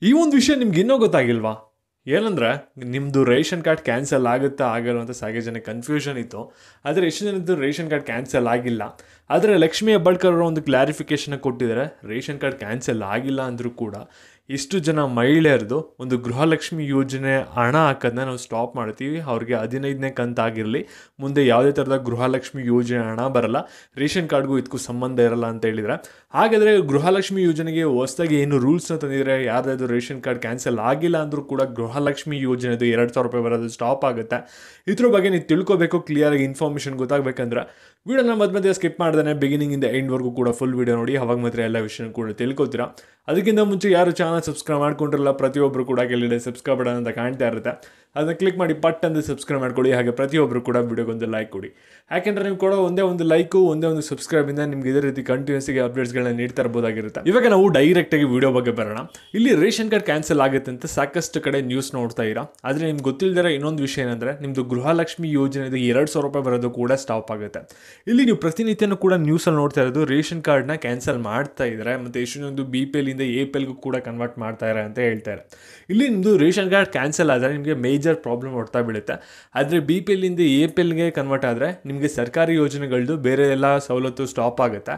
ಈ ಒಂದು ವಿಷಯ ನಿಮ್ಗೆ ಇನ್ನೂ ಗೊತ್ತಾಗಿಲ್ವಾ? ಏನಂದ್ರೆ ನಿಮ್ಮದು ರೇಷನ್ ಕಾರ್ಡ್ ಕ್ಯಾನ್ಸಲ್ ಆಗುತ್ತಾ ಆಗಲ್ಲ ಅಂತ ಸಾಕಷ್ಟು ಕನ್ಫ್ಯೂಷನ್ ಇತ್ತು. ಆದರೆ ಎಷ್ಟು ಜನದ್ದು ರೇಷನ್ ಕಾರ್ಡ್ ಕ್ಯಾನ್ಸಲ್ ಆಗಿಲ್ಲ. ಆದರೆ ಲಕ್ಷ್ಮೀ ಹೆಬ್ಬಾಳ್ಕರ್ ಅವರು ಒಂದು ಕ್ಲಾರಿಫಿಕೇಷನ್ ಕೊಟ್ಟಿದ್ದಾರೆ. ರೇಷನ್ ಕಾರ್ಡ್ ಕ್ಯಾನ್ಸಲ್ ಆಗಿಲ್ಲ ಅಂದರೂ ಕೂಡ ಇಷ್ಟು ಜನ ಮಹಿಳೆಯರದು ಒಂದು ಗೃಹಲಕ್ಷ್ಮಿ ಯೋಜನೆ ಹಣ ಹಾಕೋದನ್ನ ನಾವು ಸ್ಟಾಪ್ ಮಾಡ್ತೀವಿ. ಅವ್ರಿಗೆ 15ನೇ ಕಂತಾಗಿರಲಿ, ಮುಂದೆ ಯಾವುದೇ ಥರದ ಗೃಹಲಕ್ಷ್ಮಿ ಯೋಜನೆ ಹಣ ಬರಲ್ಲ, ರೇಷನ್ ಕಾರ್ಡ್ಗೂ ಇದಕ್ಕೂ ಸಂಬಂಧ ಇರಲ್ಲ ಅಂತ ಹೇಳಿದರೆ. ಹಾಗಾದರೆ ಗೃಹಲಕ್ಷ್ಮಿ ಯೋಜನೆಗೆ ಹೊಸದಾಗಿ ಏನು ರೂಲ್ಸ್ನ ತಂದಿದ್ದಾರೆ, ಯಾರ್ದಾದ್ರು ರೇಷನ್ ಕಾರ್ಡ್ ಕ್ಯಾನ್ಸಲ್ ಆಗಿಲ್ಲ ಅಂದರೂ ಕೂಡ ಗೃಹಲಕ್ಷ್ಮಿ ಯೋಜನೆದು 2,000 ರೂಪಾಯಿ ಬರೋದು ಸ್ಟಾಪ್ ಆಗುತ್ತೆ. ಇದ್ರ ಬಗ್ಗೆ ನೀವು ತಿಳ್ಕೊಬೇಕು, ಕ್ಲಿಯರಾಗಿ ಇನ್ಫಾರ್ಮೇಷನ್ ಗೊತ್ತಾಗಬೇಕಂದ್ರೆ ವಿಡಿಯೋನ ಮಧ್ಯೆ ಸ್ಕಿಪ್ ಮಾಡ್ದೇ ಬಿಗಿನಿಂಗಿಂದ ಎಂಡ್ವರೆಗೂ ಕೂಡ ಫುಲ್ ವಿಡಿಯೋ ನೋಡಿ. ಅವಾಗ ಮಾತ್ರ ಎಲ್ಲ ವಿಷಯ ಕೂಡ ತಿಳ್ಕೊತೀರಾ. ಅದಕ್ಕಿಂತ ಮುಂಚೆ ಯಾರು ಚಾನಲ್ ಸಬ್ಸ್ಕ್ರೈಬ್ ಮಾಡ್ಕೊಂಡಿರಲ್ಲ, ಪ್ರತಿಯೊಬ್ಬರು ಕೂಡ ಕೆಳಗಡೆ ಸಬ್ಸ್ಕ್ರೈಬ್ ಬಟನ್ ಅಂತ ಕಾಣ್ತಾ ಇರುತ್ತೆ, ಅದನ್ನ ಕ್ಲಿಕ್ ಮಾಡಿ ಪಟ್ ಅಂತ ಸಬ್ಸ್ಕ್ರೈಬ್ ಮಾಡ್ಕೊಳ್ಳಿ. ಹಾಗೆ ಪ್ರತಿಯೊಬ್ಬರು ಕೂಡ ವಿಡಿಯೋಗೊಂದು ಲೈಕ್ ಕೊಡಿ. ಯಾಕೆಂದರೆ ನೀವು ಕೊಡೋ ಒಂದೇ ಒಂದು ಲೈಕು, ಒಂದೇ ಒಂದು ಸಬ್ಸ್ಕ್ರೈಬಿಂದ ನಿಮ್ಗೆ ಇದೇ ರೀತಿ ಕಂಟಿನ್ಯೂಸ್ಗೆ ಅಪ್ಡೇಟ್ಸ್ಗಳನ್ನ ನೀಡ್ತಾ ಇರ್ಬೋದಾಗಿರುತ್ತೆ. ಇವಾಗ ನಾವು ಡೈರೆಕ್ಟಾಗಿ ವಿಡಿಯೋ ಬಗ್ಗೆ ಬರೋಣ. ಇಲ್ಲಿ ರೇಷನ್ ಕಾರ್ಡ್ ಕ್ಯಾನ್ಸಲ್ ಆಗುತ್ತೆ ಅಂತ ಸಾಕಷ್ಟು ಕಡೆ ನ್ಯೂಸ್ ನೋಡ್ತಾ ಇರಾ. ಆದರೆ ನಿಮ್ಗೆ ಗೊತ್ತಿಲ್ಲದಿರೋ ಇನ್ನೊಂದು ವಿಷಯ ಏನಂದರೆ, ನಿಮ್ಮದು ಗೃಹಲಕ್ಷ್ಮಿ ಯೋಜನೆದು 2,000 ರೂಪಾಯಿ ಬರೋದು ಕೂಡ ಸ್ಟಾಪ್ ಆಗುತ್ತೆ. ಇಲ್ಲಿ ನೀವು ಪ್ರತಿನಿತ್ಯನೂ ಕೂಡ ನ್ಯೂಸಲ್ಲಿ ನೋಡ್ತಾ ಇರೋದು ರೇಷನ್ ಕಾರ್ಡ್ನ ಕ್ಯಾನ್ಸಲ್ ಮಾಡ್ತಾ ಇದ್ದಾರೆ, ಮತ್ತು ಎಷ್ಟೊಂದು BPL ಇಂದ APL ಕೂಡ ಕನ್ವರ್ಟ್ ಮಾಡ್ತಾರೆ ಅಂತ ಹೇಳ್ತಾರೆ. ಇಲ್ಲಿ ನಿಮ್ಮದು ರೇಷನ್ ಕಾರ್ಡ್ ಕ್ಯಾನ್ಸಲ್ ಆದರೆ ನಿಮಗೆ ಮೇಜರ್ ಪ್ರಾಬ್ಲಮ್ ಹೊಡ್ತಾ ಬೀಳುತ್ತೆ. ಆದರೆ BPL ಇಂದ APLಗೆ ಕನ್ವರ್ಟ್ ಆದರೆ ನಿಮಗೆ ಸರ್ಕಾರಿ ಯೋಜನೆಗಳದ್ದು ಬೇರೆ ಎಲ್ಲ ಸವಲತ್ತು ಸ್ಟಾಪ್ ಆಗುತ್ತೆ.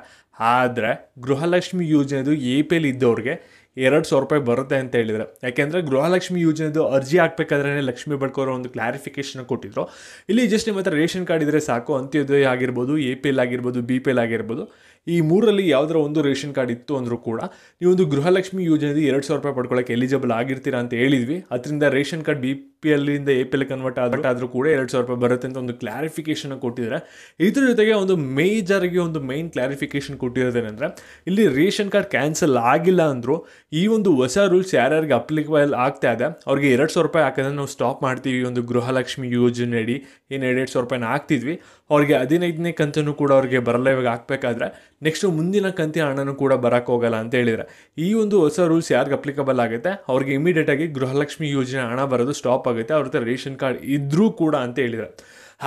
ಆದರೆ ಗೃಹಲಕ್ಷ್ಮಿ ಯೋಜನೆದು APL ಇದ್ದವ್ರಿಗೆ 2,000 ರೂಪಾಯಿ ಬರುತ್ತೆ ಅಂತ ಹೇಳಿದರೆ. ಯಾಕೆಂದರೆ ಗೃಹಲಕ್ಷ್ಮಿ ಯೋಜನೆದು ಅರ್ಜಿ ಹಾಕಬೇಕಾದ್ರೆ ಲಕ್ಷ್ಮೀ ಹೆಬ್ಬಾಳ್ಕರ್ ಒಂದು ಕ್ಲಾರಿಫಿಕೇಷನ್ ಕೊಟ್ಟಿದ್ರು. ಇಲ್ಲಿ ಜಸ್ಟ್ ನಿಮ್ಮ ಹತ್ರ ರೇಷನ್ ಕಾರ್ಡ್ ಇದ್ದರೆ ಸಾಕು, ಅಂತ್ಯೋದಯ ಆಗಿರ್ಬೋದು, APL ಆಗಿರ್ಬೋದು, BPL ಆಗಿರ್ಬೋದು, ಈ ಮೂರಲ್ಲಿ ಯಾವುದರ ಒಂದು ರೇಷನ್ ಕಾರ್ಡ್ ಇತ್ತು ಅಂದರೂ ಕೂಡ ನೀವೊಂದು ಗೃಹಲಕ್ಷ್ಮಿ ಯೋಜನೆದು 2,000 ರೂಪಾಯಿ ಪಡ್ಕೊಳ್ಳೋಕೆ ಎಲಿಜಿಬಲ್ ಆಗಿರ್ತೀರಾ ಅಂತ ಹೇಳಿದ್ವಿ. ಅದರಿಂದ ರೇಷನ್ ಕಾರ್ಡ್ BPL ಇಂದ APL ಕನ್ವರ್ಟ್ ಆದರೂ ಕೂಡ 2,000 ರೂಪಾಯಿ ಬರುತ್ತೆ ಅಂತ ಒಂದು ಕ್ಲಾರಿಫಿಕೇಷನ್ ಕೊಟ್ಟಿದ್ದಾರೆ. ಇದ್ರ ಜೊತೆಗೆ ಒಂದು ಮೇಜರ್ಗೆ ಒಂದು ಮೈನ್ ಕ್ಲಾರಿಫಿಕೇಷನ್ ಕೊಟ್ಟಿರೋದೇನೆಂದರೆ, ಇಲ್ಲಿ ರೇಷನ್ ಕಾರ್ಡ್ ಕ್ಯಾನ್ಸಲ್ ಆಗಿಲ್ಲ ಅಂದರೂ ಈ ಒಂದು ಹೊಸ ರೂಲ್ಸ್ ಯಾರ್ಯಾರಿಗೆ ಅಪ್ಲಿಕಬಲ್ ಆಗ್ತಾ ಇದೆ ಅವ್ರಿಗೆ 2,000 ರೂಪಾಯಿ ಹಾಕೋದನ್ನು ನಾವು ಸ್ಟಾಪ್ ಮಾಡ್ತೀವಿ. ಒಂದು ಗೃಹಲಕ್ಷ್ಮಿ ಯೋಜನೆ ಅಡಿ ಏನು 2,000 ರೂಪಾಯಿನ ಹಾಕ್ತಿದ್ವಿ, ಅವ್ರಿಗೆ 15ನೇ ಕಂತನ್ನು ಕೂಡ ಅವ್ರಿಗೆ ಬರಲ್ಲ. ಇವಾಗ ಹಾಕಬೇಕಾದ್ರೆ ನೆಕ್ಸ್ಟು ಮುಂದಿನ ಕಂತಿನ ಹಣನೂ ಕೂಡ ಬರೋಕ್ಕೆ ಹೋಗಲ್ಲ ಅಂತ ಹೇಳಿದರೆ. ಈ ಒಂದು ಹೊಸ ರೂಲ್ಸ್ ಯಾರಿಗೆ ಅಪ್ಲಿಕಬಲ್ ಆಗುತ್ತೆ ಅವ್ರಿಗೆ ಇಮಿಡಿಯೇಟಾಗಿ ಗೃಹಲಕ್ಷ್ಮಿ ಯೋಜನೆ ಹಣ ಬರೋದು ಸ್ಟಾಪ್ ಆಗುತ್ತೆ, ಅವ್ರ ಹತ್ರ ರೇಷನ್ ಕಾರ್ಡ್ ಇದ್ರೂ ಕೂಡ ಅಂತ ಹೇಳಿದ್ದಾರೆ.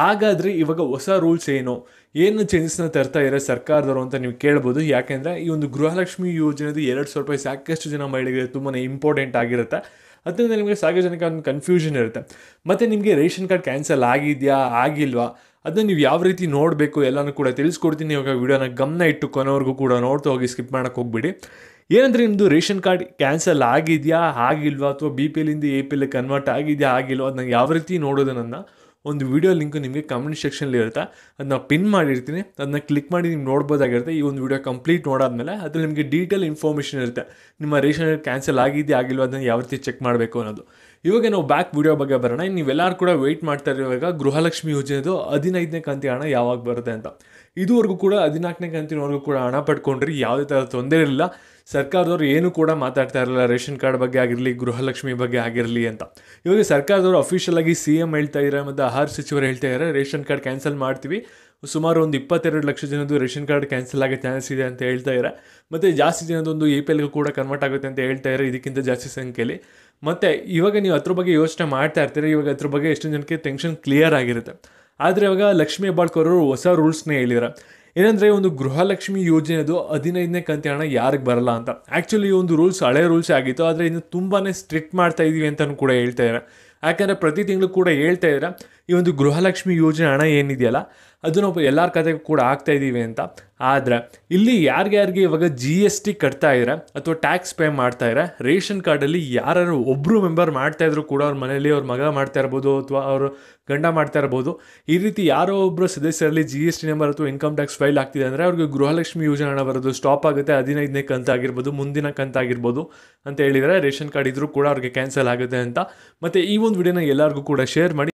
ಹಾಗಾದರೆ ಇವಾಗ ಹೊಸ ರೂಲ್ಸ್ ಏನು ಚೇಂಜಸ್ನ ತರ್ತಾ ಇರೋ ಸರ್ಕಾರದವರು ಅಂತ ನೀವು ಕೇಳ್ಬೋದು. ಯಾಕೆಂದರೆ ಈ ಒಂದು ಗೃಹಲಕ್ಷ್ಮಿ ಯೋಜನೆದು 2,000 ರೂಪಾಯಿ ಸಾಕಷ್ಟು ಜನ ಮಹಿಳೆಗೆ ತುಂಬಾ ಇಂಪಾರ್ಟೆಂಟ್ ಆಗಿರುತ್ತೆ. ಅದರಿಂದ ನಿಮಗೆ ಸಾಕಷ್ಟು ಜನಕ್ಕೆ ಒಂದು ಕನ್ಫ್ಯೂಷನ್ ಇರುತ್ತೆ. ಮತ್ತು ನಿಮಗೆ ರೇಷನ್ ಕಾರ್ಡ್ ಕ್ಯಾನ್ಸಲ್ ಆಗಿದೆಯಾ ಆಗಿಲ್ವಾ ಅದನ್ನು ನೀವು ಯಾವ ರೀತಿ ನೋಡಬೇಕು ಎಲ್ಲನೂ ಕೂಡ ತಿಳಿಸ್ಕೊಡ್ತೀನಿ. ಇವಾಗ ವಿಡಿಯೋನ ಗಮನ ಇಟ್ಟು ಕೊನೆವರೆಗೂ ಕೂಡ ನೋಡ್ತಾ ಹೋಗಿ, ಸ್ಕಿಪ್ ಮಾಡೋಕ್ಕೆ ಹೋಗ್ಬಿಡಿ. ಏನಂದರೆ ನಿಮ್ಮದು ರೇಷನ್ ಕಾರ್ಡ್ ಕ್ಯಾನ್ಸಲ್ ಆಗಿದೆಯಾ ಆಗಿಲ್ವಾ, ಅಥವಾ BPL ಇಂದ APL ಕನ್ವರ್ಟ್ ಆಗಿದೆಯಾ ಆಗಿಲ್ವಾ ಅದನ್ನ ಯಾವ ರೀತಿ ನೋಡೋದನ್ನು ಒಂದು ವಿಡಿಯೋ ಲಿಂಕು ನಿಮಗೆ ಕಮೆಂಟ್ ಸೆಕ್ಷನಲ್ಲಿ ಇರುತ್ತೆ, ಅದನ್ನ ಪಿನ್ ಮಾಡಿರ್ತೀನಿ, ಅದನ್ನ ಕ್ಲಿಕ್ ಮಾಡಿ ನೀವು ನೋಡ್ಬೋದಾಗಿರುತ್ತೆ. ಈ ಒಂದು ವಿಡಿಯೋ ಕಂಪ್ಲೀಟ್ ನೋಡಾದ್ಮೇಲೆ ಅದ್ರಲ್ಲಿ ನಿಮಗೆ ಡೀಟೇಲ್ ಇನ್ಫಾರ್ಮೇಷನ್ ಇರುತ್ತೆ, ನಿಮ್ಮ ರೇಷನ್ ಕಾರ್ಡ್ ಕ್ಯಾನ್ಸಲ್ ಆಗಿದೆಯಾ ಆಗಿಲ್ವಾ ಅದನ್ನು ಯಾವ ರೀತಿ ಚೆಕ್ ಮಾಡಬೇಕು ಅನ್ನೋದು. ಇವಾಗ ನಾವು ಬ್ಯಾಕ್ ವಿಡಿಯೋ ಬಗ್ಗೆ ಬರೋಣ. ನೀವೆಲ್ಲರೂ ಕೂಡ ವೆಯ್ಟ್ ಮಾಡ್ತಾ ಇರುವಾಗ ಗೃಹಲಕ್ಷ್ಮಿ ಯೋಜನೆದು 15ನೇ ಕಂತಿನ ಹಣ ಯಾವಾಗ ಬರುತ್ತೆ ಅಂತ. ಇದುವರೆಗೂ ಕೂಡ 14ನೇ ಕಂತಿನವರೆಗೂ ಕೂಡ ಹಣ ಪಡ್ಕೊಂಡ್ರಿ, ಯಾವುದೇ ಥರ ತೊಂದರೆ ಇರಲಿಲ್ಲ. ಸರ್ಕಾರದವ್ರು ಏನು ಕೂಡ ಮಾತಾಡ್ತಾ ಇರಲಿಲ್ಲ ರೇಷನ್ ಕಾರ್ಡ್ ಬಗ್ಗೆ ಆಗಿರಲಿ, ಗೃಹಲಕ್ಷ್ಮಿ ಬಗ್ಗೆ ಆಗಿರಲಿ ಅಂತ. ಇವಾಗ ಸರ್ಕಾರದವರು ಅಫಿಷಿಯಲ್ ಆಗಿ CM ಹೇಳ್ತಾ ಇದ್ದಾರೆ ಮತ್ತು ಆಹಾರ ಸಚಿವರು ಹೇಳ್ತಾ ಇದ್ದಾರೆ, ರೇಷನ್ ಕಾರ್ಡ್ ಕ್ಯಾನ್ಸಲ್ ಮಾಡ್ತೀವಿ, ಸುಮಾರು ಒಂದು 22 ಲಕ್ಷ ಜನದ್ದು ರೇಷನ್ ಕಾರ್ಡ್ ಕ್ಯಾನ್ಸಲ್ ಆಗೋ ಚಾನ್ಸ್ ಇದೆ ಅಂತ ಹೇಳ್ತಾ ಇದ್ದಾರೆ. ಮತ್ತು ಜಾಸ್ತಿ ಜನದೊಂದು APLಗೂ ಕೂಡ ಕನ್ವರ್ಟ್ ಆಗುತ್ತೆ ಅಂತ ಹೇಳ್ತಾ ಇದ್ದಾರೆ, ಇದಕ್ಕಿಂತ ಜಾಸ್ತಿ ಸಂಖ್ಯೆಯಲ್ಲಿ. ಮತ್ತು ಇವಾಗ ನೀವು ಅದ್ರ ಬಗ್ಗೆ ಯೋಚನೆ ಮಾಡ್ತಾ ಇರ್ತೀರಿ, ಇವಾಗ ಅದ್ರ ಬಗ್ಗೆ ಎಷ್ಟೊಂದು ಜನಕ್ಕೆ ಟೆನ್ಷನ್ ಕ್ಲಿಯರ್ ಆಗಿರುತ್ತೆ. ಆದರೆ ಇವಾಗ ಲಕ್ಷ್ಮೀ ಹೆಬ್ಬಾಳ್ಕರ್ ಅವರು ಹೊಸ ರೂಲ್ಸ್ನೇ ಹೇಳಿದ್ದಾರೆ. ಏನಂದರೆ ಒಂದು ಗೃಹಲಕ್ಷ್ಮಿ ಯೋಜನೆದು 15ನೇ ಕಂತಿನ ಹಣ ಯಾರಿಗೆ ಬರಲ್ಲ ಅಂತ. ಆ್ಯಕ್ಚುಲಿ ಈ ಒಂದು ರೂಲ್ಸ್ ಹಳೆ ರೂಲ್ಸೇ ಆಗಿತ್ತು, ಆದರೆ ಇನ್ನು ತುಂಬಾ ಸ್ಟ್ರಿಕ್ಟ್ ಮಾಡ್ತಾ ಇದ್ದೀವಿ ಅಂತಲೂ ಕೂಡ ಹೇಳ್ತಾ ಇದ್ದಾರೆ. ಯಾಕಂದರೆ ಪ್ರತಿ ತಿಂಗಳು ಕೂಡ ಹೇಳ್ತಾ ಇದ್ದಾರೆ ಈ ಒಂದು ಗೃಹಲಕ್ಷ್ಮಿ ಯೋಜನೆ ಹಣ ಏನಿದೆಯಲ್ಲ ಅದು ನಾವು ಎಲ್ಲರ ಖಾತೆಗೂ ಕೂಡ ಆಗ್ತಾ ಇದ್ದೀವಿ ಅಂತ. ಆದರೆ ಇಲ್ಲಿ ಯಾರಿಗೆ ಇವಾಗ GST ಕಟ್ತಾ ಇದ್ದಾರೆ ಅಥವಾ ಟ್ಯಾಕ್ಸ್ ಪೇ ಮಾಡ್ತಾ ಇದ್ದಾರೆ, ರೇಷನ್ ಕಾರ್ಡಲ್ಲಿ ಯಾರು ಒಬ್ಬರು ಮೆಂಬರ್ ಮಾಡ್ತಾಯಿದ್ರು ಕೂಡ, ಅವ್ರ ಮನೇಲಿ ಅವ್ರ ಮಗ ಮಾಡ್ತಾ ಇರ್ಬೋದು ಅಥವಾ ಅವರು ಗಂಡ ಮಾಡ್ತಾ ಇರ್ಬೋದು, ಈ ರೀತಿ ಯಾರೋ ಒಬ್ಬರು ಸದಸ್ಯರಲ್ಲಿ GST ನಂಬರ್ ಅಥವಾ ಇನ್ಕಮ್ ಟ್ಯಾಕ್ಸ್ ಫೈಲ್ ಆಗ್ತಿದೆ ಅಂದರೆ ಅವ್ರಿಗೆ ಗೃಹಲಕ್ಷ್ಮಿ ಯೋಜನೆ ಹಣ ಬರೋದು ಸ್ಟಾಪ್ ಆಗುತ್ತೆ. 15ನೇ ಕಂತಾಗಿರ್ಬೋದು, ಮುಂದಿನ ಕಂತಾಗಿರ್ಬೋದು ಅಂತ ಹೇಳಿದರೆ ರೇಷನ್ ಕಾರ್ಡ್ ಇದ್ರೂ ಕೂಡ ಅವ್ರಿಗೆ ಕ್ಯಾನ್ಸಲ್ ಆಗುತ್ತೆ ಅಂತ. ಮತ್ತು ಈ ಒಂದು ವಿಡಿಯೋನ ಎಲ್ಲರಿಗೂ ಕೂಡ ಶೇರ್ ಮಾಡಿ.